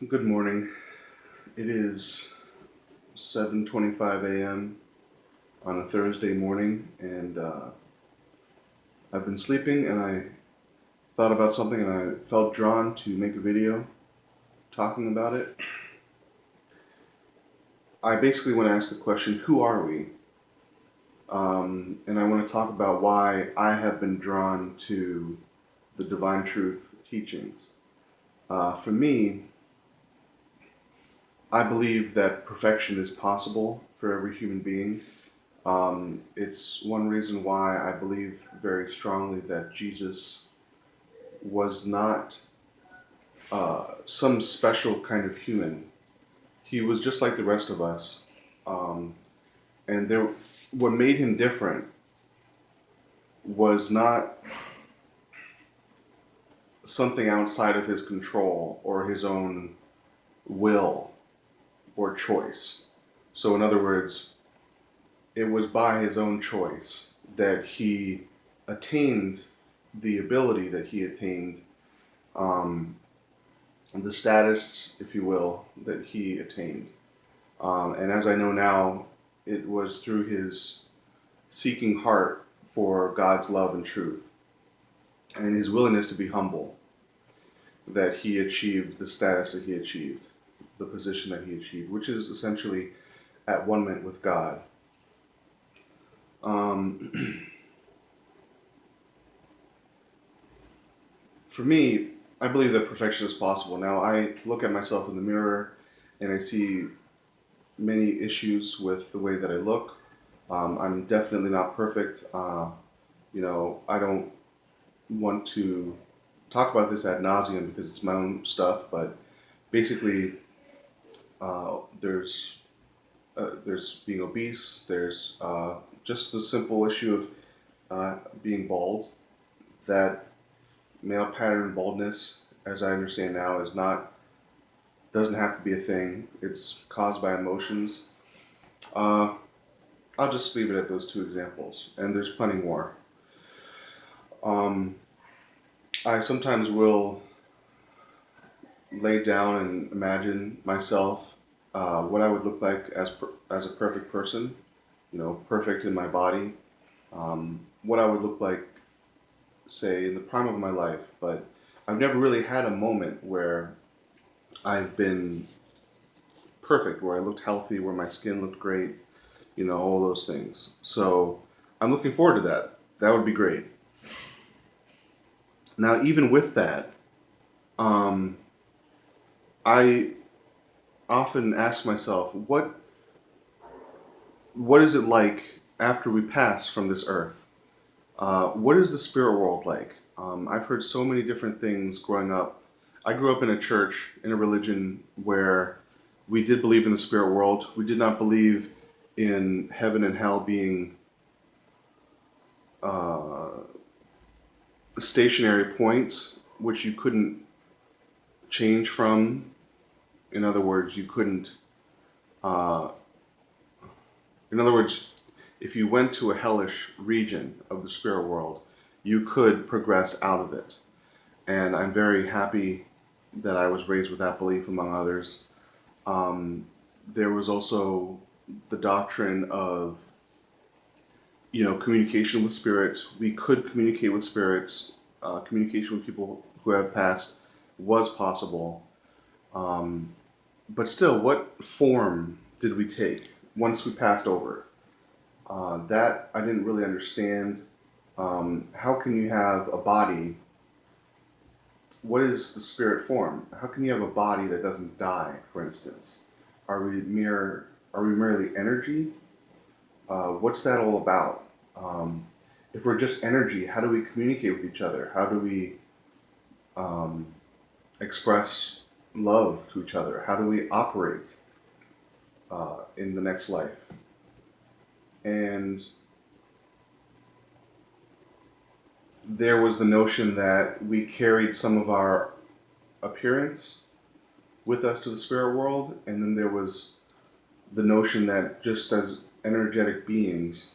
Good morning. It is 7:25 a.m. on a Thursday morning, and I've been sleeping, and I thought about something, and I felt drawn to make a video talking about it. I basically want to ask the question, who are we? And I want to talk about why I have been drawn to the Divine Truth teachings. For me, I believe that perfection is possible for every human being. It's one reason why I believe very strongly that Jesus was not some special kind of human. He was just like the rest of us. Um, and what made him different was not something outside of his control or his own will or choice. So, in other words, it was by his own choice that he attained the ability that he attained, um, the status, if you will, that he attained. And as I know now, it was through his seeking heart for God's love and truth and his willingness to be humble that he achieved the status that he achieved, the position that he achieved, which is essentially at one ment with God. Um, for me, I believe that perfection is possible. Now, I look at myself in the mirror and I see many issues with the way that I look. I'm definitely not perfect. I don't want to talk about this ad nauseum because it's my own stuff, but basically, there's being obese. There's just the simple issue of being bald. That male pattern baldness, as I understand now, is not doesn't have to be a thing. It's caused by emotions. Uh, I'll just leave it at those two examples, and there's plenty more. Um, I sometimes will lay down and imagine myself what I would look like as a perfect person, perfect in my body, what I would look like, say, in the prime of my life. But I've never really had a moment where I've been perfect, where I looked healthy, where my skin looked great, all those things. So I'm looking forward to that. That would be great. Now, even with that, um, I often ask myself, what is it like after we pass from this earth? What is the spirit world like? I've heard so many different things growing up. I grew up in a church, in a religion where we did believe in the spirit world. We did not believe in heaven and hell being uh, stationary points which you couldn't change from. In other words, you couldn't. Uh, in other words, if you went to a hellish region of the spirit world, you could progress out of it. And I'm very happy that I was raised with that belief, among others. Um, there was also the doctrine of, communication with spirits. We could communicate with spirits. Communication with people who have passed was possible. Um, but still, what form did we take once we passed over? That I didn't really understand. How can you have a body? What is the spirit form? How can you have a body that doesn't die, for instance? Are we merely energy? What's that all about? Um, if we're just energy, how do we communicate with each other? How do we um, express love to each other? How do we operate in the next life? And there was the notion that we carried some of our appearance with us to the spirit world, and then there was the notion that just as energetic beings,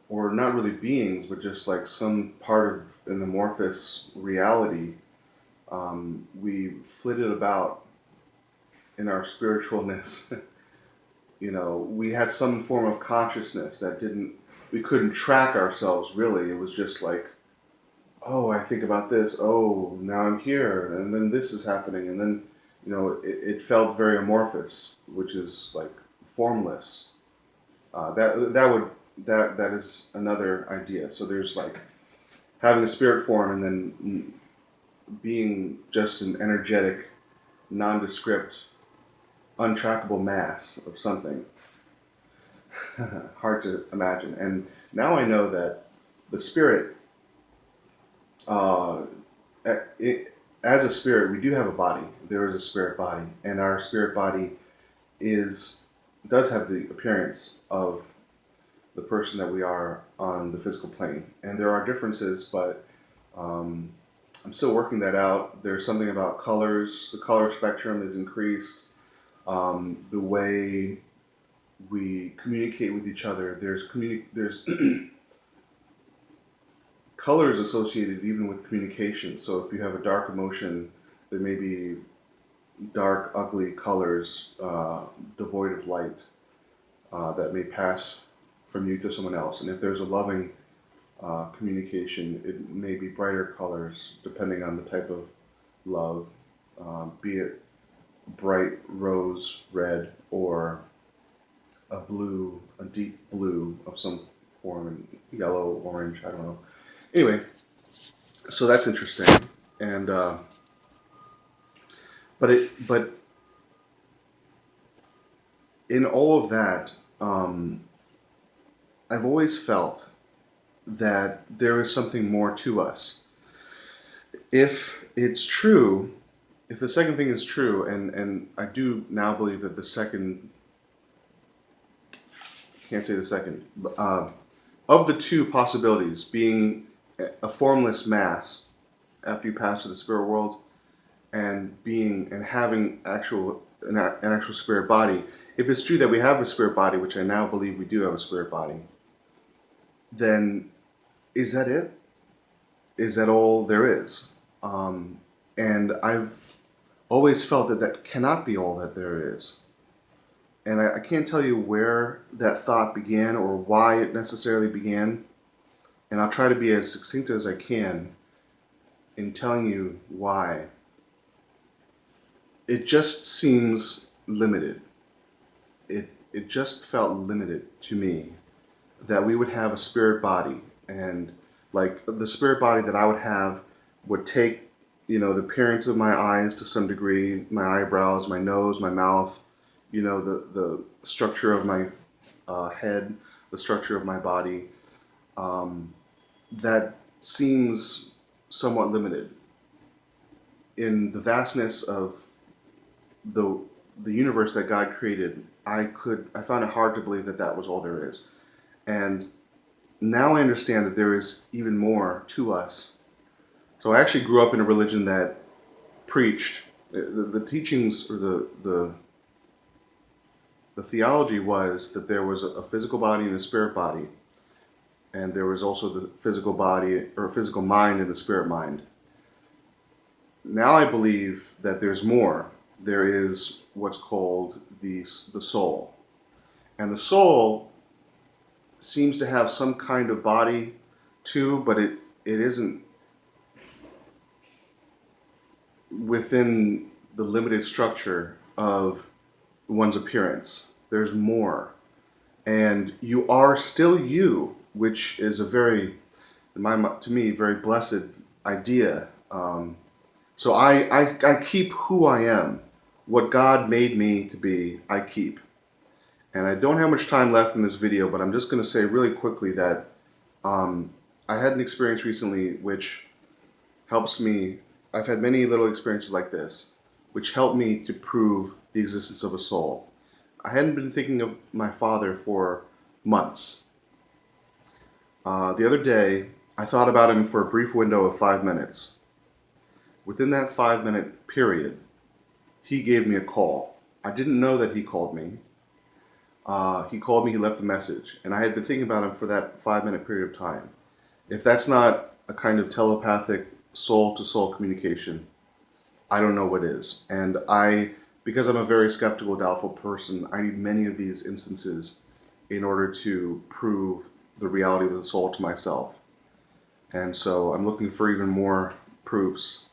or not really beings, but just like some part of an amorphous reality, We flitted about in our spiritualness. We had some form of consciousness that we couldn't track ourselves really. It was just like, oh, I think about this. Oh, now I'm here, and then this is happening, and then, it felt very amorphous, which is like formless. That is another idea. So there's like having a spirit form, and then being just an energetic, nondescript, untrackable mass of something. Hard to imagine. And now I know that the spirit, uh, as a spirit, we do have a body. There is a spirit body, and our spirit body is does have the appearance of the person that we are on the physical plane. And there are differences, but um, I'm still working that out. There's something about colors. The color spectrum is increased. The way we communicate with each other. There's colors associated even with communication. So if you have a dark emotion, there may be dark, ugly colors devoid of light that may pass from you to someone else. And if there's a loving communication, it may be brighter colors depending on the type of love, be it bright rose red or a deep blue of some form, and yellow, orange, I don't know. Anyway, so that's interesting. And but in all of that, I've always felt that there is something more to us. If it's true, if the second thing is true, and I do now believe that the second, can't say the second, of the two possibilities, being a formless mass after you pass to the spirit world, and having an actual spirit body. If it's true that we have a spirit body, which I now believe we do have a spirit body, then is that it? Is that all there is? And I've always felt that that cannot be all that there is. And I can't tell you where that thought began or why it necessarily began. And I'll try to be as succinct as I can in telling you why. It just seems limited. It just felt limited to me that we would have a spirit body, and like the spirit body that I would have would take, the appearance of my eyes to some degree, my eyebrows, my nose, my mouth, the structure of my head, the structure of my body. That seems somewhat limited in the vastness of the the universe that God created. I found it hard to believe that that was all there is. And now I understand that there is even more to us. So I actually grew up in a religion that preached the teachings, or the theology was that there was a physical body and a spirit body, and there was also the physical body or physical mind and the spirit mind. Now I believe that there's more. There is what's called the soul, and the soul seems to have some kind of body too, but it isn't within the limited structure of one's appearance. There's more, and you are still you, which is a very, to me, very blessed idea. So I keep who I am, what God made me to be. I keep. And I don't have much time left in this video, but I'm just going to say really quickly that I had an experience recently which helps me. I've had many little experiences like this, which helped me to prove the existence of a soul. I hadn't been thinking of my father for months. The other day, I thought about him for a brief window of 5 minutes. Within that 5-minute period, he gave me a call. I didn't know that he called me. He called me, he left a message, and I had been thinking about him for that 5-minute period of time. If that's not a kind of telepathic soul-to-soul communication, I don't know what is. And because I'm a very skeptical, doubtful person, I need many of these instances in order to prove the reality of the soul to myself. And so I'm looking for even more proofs,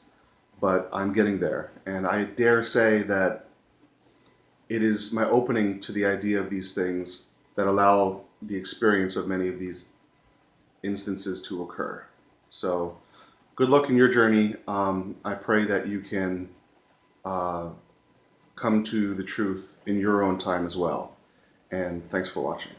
but I'm getting there. And I dare say that it is my opening to the idea of these things that allow the experience of many of these instances to occur. So, good luck in your journey. I pray that you can uh, come to the truth in your own time as well. And thanks for watching.